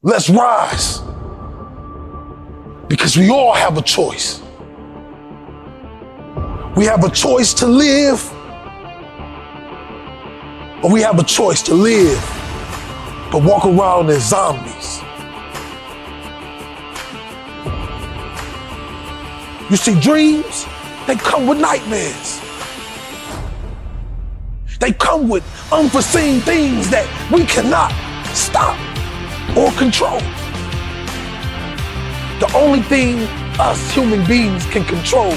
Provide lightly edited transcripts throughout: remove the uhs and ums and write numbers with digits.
Let's rise. Because we all have a choice. We have a choice to live, or we have a choice to live, but walk around as zombies. You see, dreams, they come with nightmares. They come with unforeseen things that we cannot stop or control. The only thing us human beings can control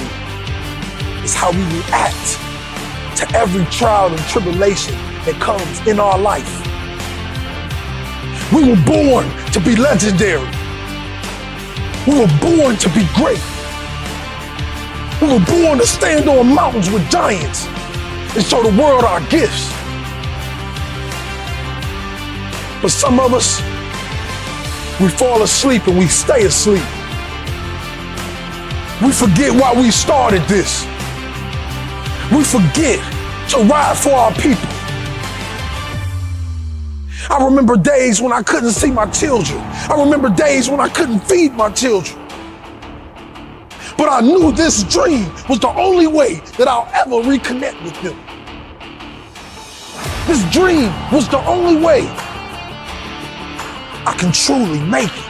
is how we react to every trial and tribulation that comes in our life. We were born to be legendary. We were born to be great. We were born to stand on mountains with giants and show the world our gifts. But some of us, we fall asleep and we stay asleep. We forget why we started this. We forget to ride for our people. I remember days when I couldn't see my children. I remember days when I couldn't feed my children. But I knew this dream was the only way that I'll ever reconnect with them. This dream was the only way I can truly make it.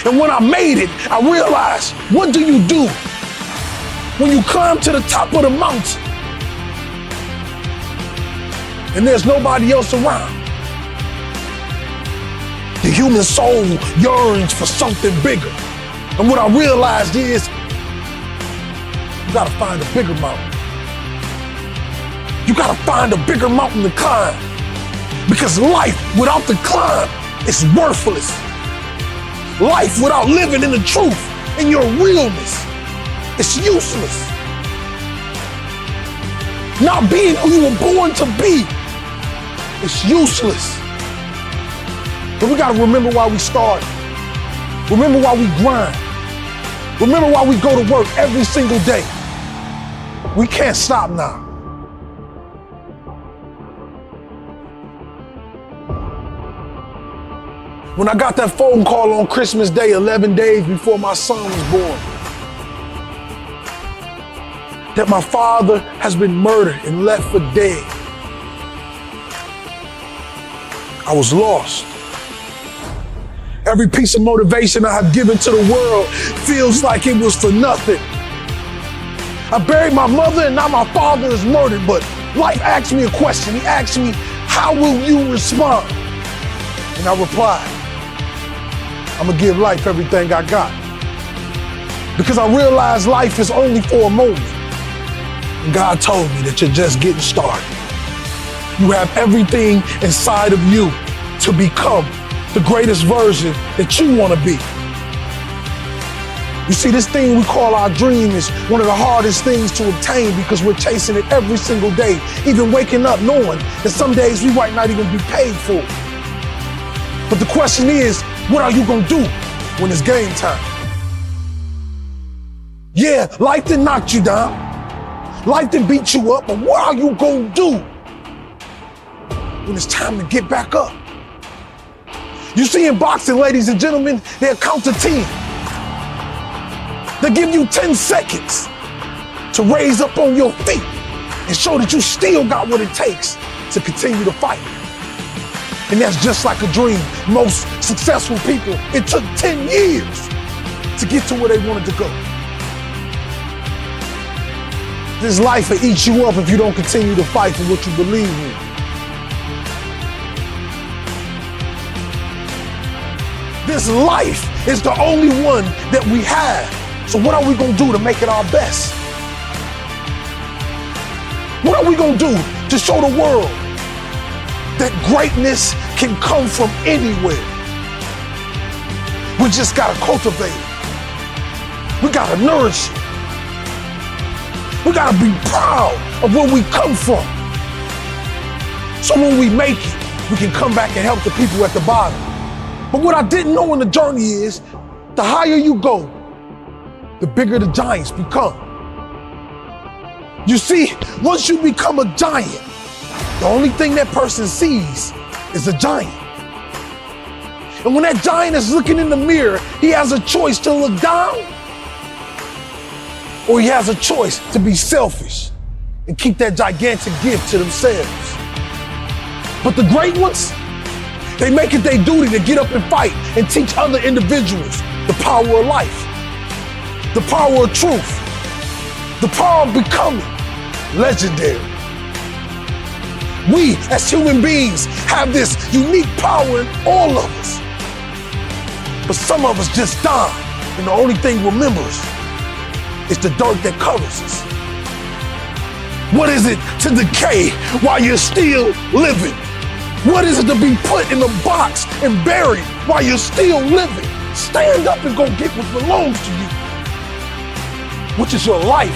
And when I made it, I realized, what do you do when you climb to the top of the mountain and there's nobody else around? The human soul yearns for something bigger. And what I realized is, you gotta find a bigger mountain. You gotta find a bigger mountain to climb. Because life without the climb is worthless. Life without living in the truth, in your realness, it's useless. Not being who you were born to be, it's useless. But we gotta remember why we started. Remember why we grind. Remember why we go to work every single day. We can't stop now. When I got that phone call on Christmas Day, 11 days before my son was born, that my father has been murdered and left for dead, I was lost. Every piece of motivation I have given to the world feels like it was for nothing. I buried my mother and now my father is murdered, but life asked me a question. He asked me, how will you respond? And I replied, I'm gonna give life everything I got. Because I realized life is only for a moment. And God told me that you're just getting started. You have everything inside of you to become the greatest version that you want to be. You see, this thing we call our dream is one of the hardest things to obtain because we're chasing it every single day, even waking up knowing that some days we might not even be paid for it. But the question is, what are you gonna do when it's game time? Yeah, life done knocked you down. Life done beat you up, but what are you gonna do when it's time to get back up? You see, in boxing, ladies and gentlemen, they'll count to 10. They give you 10 seconds to raise up on your feet and show that you still got what it takes to continue to fight. And that's just like a dream. Most successful people, it took 10 years to get to where they wanted to go. This life will eat you up if you don't continue to fight for what you believe in. This life is the only one that we have. So what are we gonna do to make it our best? What are we gonna do to show the world that greatness can come from anywhere? We just gotta cultivate it. We gotta nourish it. We gotta be proud of where we come from. So when we make it, we can come back and help the people at the bottom. But what I didn't know in the journey is, the higher you go, the bigger the giants become. You see, once you become a giant, the only thing that person sees is a giant. And when that giant is looking in the mirror, he has a choice to look down, or he has a choice to be selfish and keep that gigantic gift to themselves. But the great ones, they make it their duty to get up and fight and teach other individuals the power of life, the power of truth, the power of becoming legendary. We, as human beings, have this unique power in all of us. But some of us just die, and the only thing remembers is the dirt that covers us. What is it to decay while you're still living? What is it to be put in a box and buried while you're still living? Stand up and go get what belongs to you, which is your life,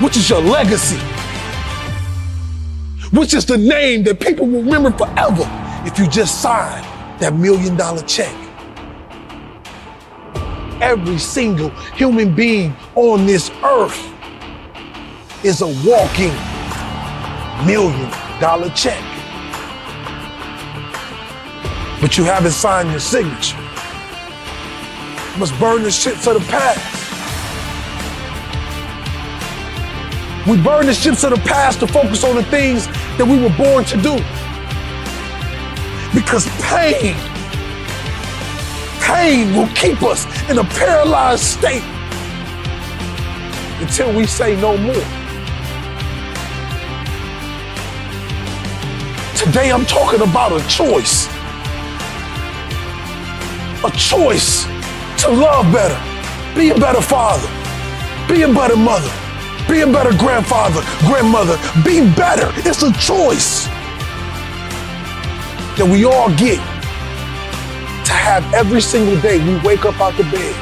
which is your legacy, which is the name that people will remember forever if you just sign that $1 million check. Every single human being on this earth is a walking $1 million check. But you haven't signed your signature. You must burn the ships of the past. We burn the ships of the past to focus on the things that we were born to do. Because pain will keep us in a paralyzed state until we say no more. Today I'm talking about a choice. A choice to love better, be a better father, be a better mother, be a better grandfather, grandmother, be better. It's a choice that we all get to have every single day we wake up out the bed